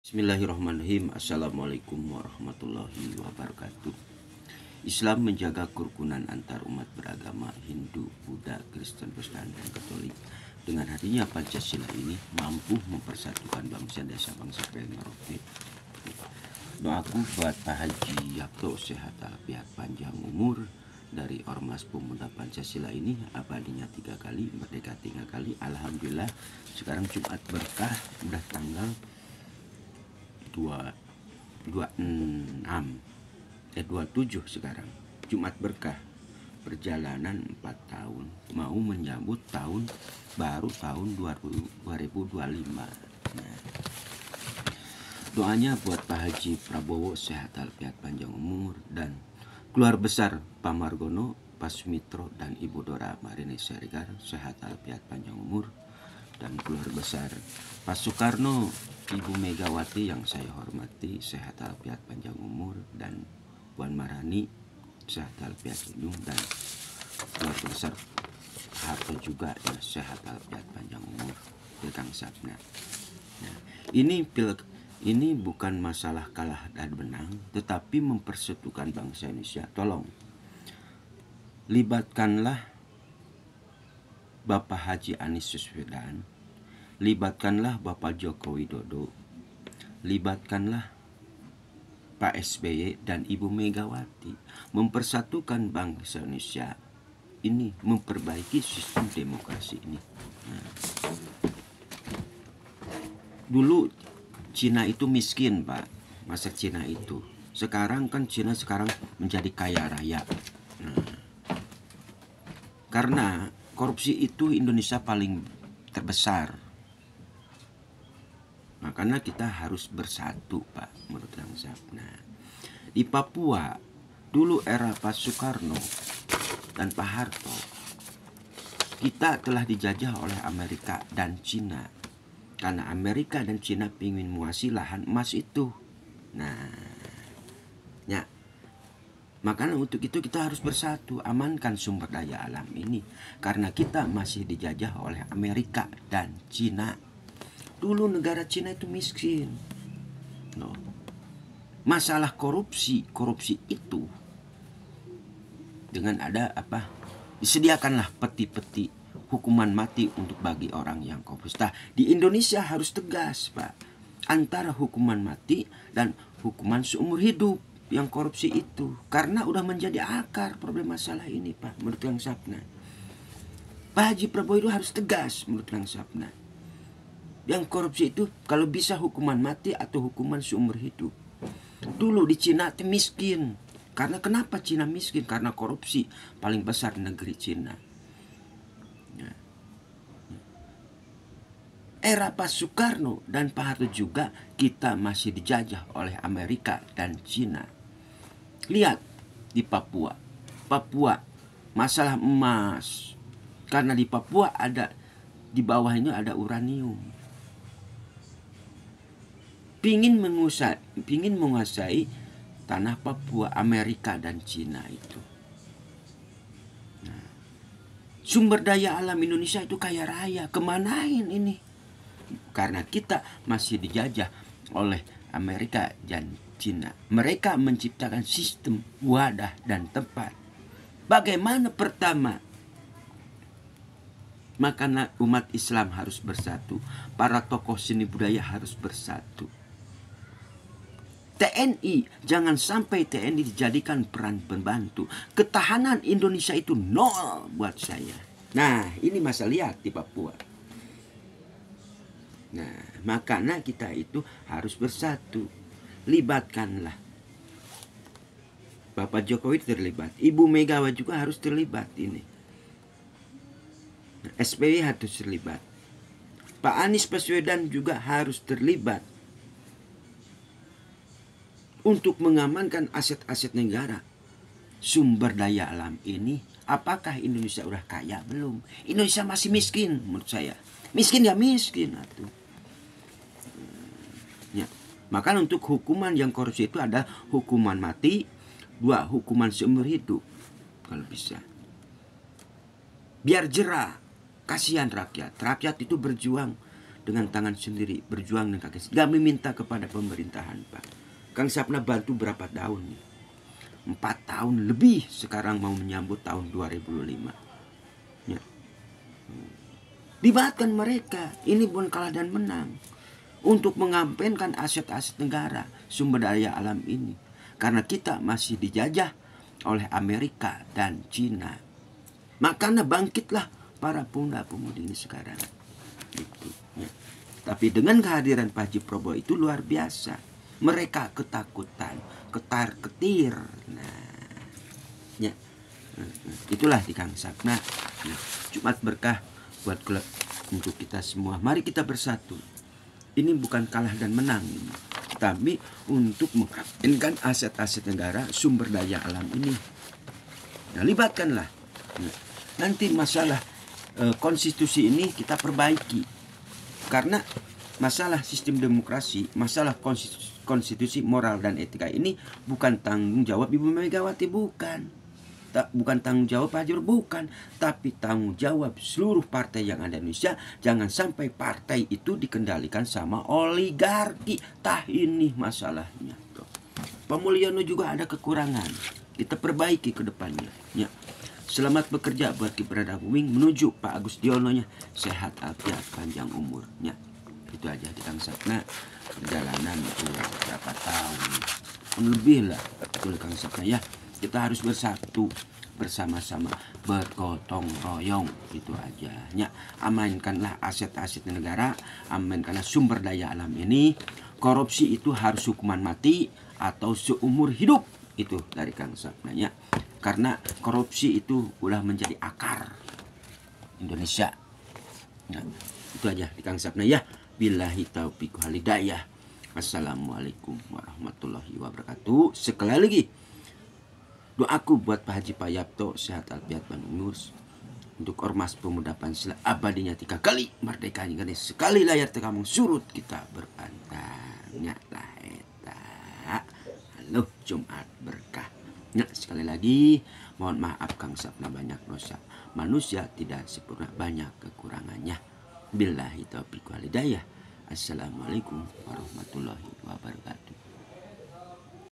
Bismillahirrahmanirrahim. Assalamualaikum warahmatullahi wabarakatuh. Islam menjaga kerukunan antar umat beragama Hindu, Buddha, Kristen, Protestan, dan Katolik. Dengan hadirnya Pancasila ini mampu mempersatukan bangsa desa bangsa dan Merauke. Doaku buat Pak Haji Yakto sehat walafiat panjang umur dari Ormas Pemuda Pancasila ini, abadinya 3 kali, merdeka 3 kali. Alhamdulillah sekarang Jumat berkah, udah tanggal 27 sekarang, Jumat berkah, perjalanan 4 tahun, mau menyambut tahun baru tahun 2025. Nah, doanya buat Pak Haji Prabowo sehat walafiat panjang umur, dan keluarga besar Pak Margono, Pak Sumitro, dan Ibu Dora Marini Siregar sehat walafiat panjang umur, dan keluarga besar Pak Soekarno, Ibu Megawati yang saya hormati sehat walafiat panjang umur, dan Puan Maharani sehat walafiat ujung, dan keluarga besar Harto juga ya, sehat walafiat panjang umur, Kang Sapna. Nah, ini bukan masalah kalah dan menang, tetapi mempersatukan bangsa Indonesia. Tolong libatkanlah Bapak Haji Anies Baswedan, libatkanlah Bapak Joko Widodo, libatkanlah Pak SBY dan Ibu Megawati, mempersatukan bangsa Indonesia ini, memperbaiki sistem demokrasi ini. Nah, dulu Cina itu miskin, Pak, masa Cina itu. Sekarang kan Cina sekarang menjadi kaya raya. Nah, karena korupsi itu Indonesia paling terbesar. Makanya kita harus bersatu, Pak, menurut Kang Sap. Nah, di Papua dulu era Pak Soekarno dan Pak Harto, kita telah dijajah oleh Amerika dan Cina, karena Amerika dan Cina ingin menguasai lahan emas itu. Nah, ya, makanya untuk itu kita harus bersatu, amankan sumber daya alam ini, karena kita masih dijajah oleh Amerika dan Cina. Dulu negara Cina itu miskin. No. Masalah korupsi itu dengan ada apa? Disediakanlah peti-peti hukuman mati untuk bagi orang yang korupsi. Nah, di Indonesia harus tegas, Pak, antara hukuman mati dan hukuman seumur hidup yang korupsi itu, karena udah menjadi akar problem masalah ini, Pak, menurut Kang Sapna. Pak Haji Prabowo itu harus tegas menurut Kang Sapna. Yang korupsi itu kalau bisa hukuman mati atau hukuman seumur hidup. Dulu di Cina itu miskin. Karena kenapa Cina miskin? Karena korupsi paling besar negeri Cina. Era Pak Soekarno dan Pak Harto juga kita masih dijajah oleh Amerika dan Cina. Lihat di Papua. Papua masalah emas. Karena di Papua ada, di bawahnya ada uranium. Pingin menguasai tanah Papua, Amerika dan Cina itu. Nah, sumber daya alam Indonesia itu kaya raya, kemanain ini? Karena kita masih dijajah oleh Amerika dan Cina. Mereka menciptakan sistem, wadah, dan tempat. Bagaimana pertama? Makanya umat Islam harus bersatu. Para tokoh seni budaya harus bersatu. TNI, jangan sampai TNI dijadikan peran pembantu. Ketahanan Indonesia itu nol buat saya. Nah, ini masa lihat di Papua. Nah, makanya kita itu harus bersatu. Libatkanlah. Bapak Jokowi terlibat. Ibu Megawati juga harus terlibat ini. SBY harus terlibat. Pak Anies Baswedan juga harus terlibat. Untuk mengamankan aset-aset negara. Sumber daya alam ini, apakah Indonesia udah kaya? Belum. Indonesia masih miskin menurut saya. Miskin ya miskin. Ya. Maka untuk hukuman yang korupsi itu ada hukuman mati, 2 hukuman seumur hidup kalau bisa. Biar jerah. Kasihan rakyat. Rakyat itu berjuang dengan tangan sendiri, berjuang dengan kaki sendiri. Gak meminta kepada pemerintahan, Pak. Kang Sapna bantu berapa tahun nih? 4 tahun lebih, sekarang mau menyambut tahun 2005. Ya. Libatkan mereka, ini bukan kalah dan menang. Untuk mengampenkan aset-aset negara, sumber daya alam ini. Karena kita masih dijajah oleh Amerika dan Cina. Makanya bangkitlah para pemuda-pemudi ini sekarang. Gitu, ya. Tapi dengan kehadiran Pak Haji Prabowo itu luar biasa. Mereka ketakutan, ketar-ketir. Nah, ya. Itulah di Kang Sapna. Nah, Jumat berkah buat klub untuk kita semua. Mari kita bersatu. Ini bukan kalah dan menang ini, tapi untuk mengkampanyekan aset-aset negara, sumber daya alam ini. Nah, libatkanlah. Nah, nanti masalah konstitusi ini kita perbaiki. Karena masalah sistem demokrasi, masalah konstitusi moral dan etika ini bukan tanggung jawab Ibu Megawati, bukan. Bukan tanggung jawab Pak Haji, bukan, tapi tanggung jawab seluruh partai yang ada di Indonesia. Jangan sampai partai itu dikendalikan sama oligarki. Tah ini masalahnya. Pak Mulyono juga ada kekurangan, kita perbaiki ke depannya. Ya. Selamat bekerja buat Kiprada Buming menuju Pak Agus Diono-nya sehat afiat panjang umurnya. Itu aja di Kang Sapna. Perjalanan itu berapa tahun lebih lah itu Kang Sapna ya. Kita harus bersatu bersama-sama, bergotong royong, itu aja ya. Amankanlah aset-aset negara, amankanlah sumber daya alam ini. Korupsi itu harus hukuman mati atau seumur hidup, itu dari Kang Sapna ya. Karena korupsi itu udah menjadi akar Indonesia. Nah, itu aja di Kang Sapna ya. Billahi taufiq wal hidayah. Assalamualaikum warahmatullahi wabarakatuh. Sekali lagi doaku buat Pak Haji Payapto sehat alfiat Bandungus. Untuk Ormas Pemuda Pancasila abadinya 3 kali merdekanya kan sekali layar tekamu surut kita berpantang nyata eta. Halo Jumat berkah. Nah, sekali lagi mohon maaf Kang Sapna banyak dosa. Manusia tidak sempurna, banyak kekurangannya. Billahi taufiq wal hidayah. Assalamualaikum warahmatullahi wabarakatuh.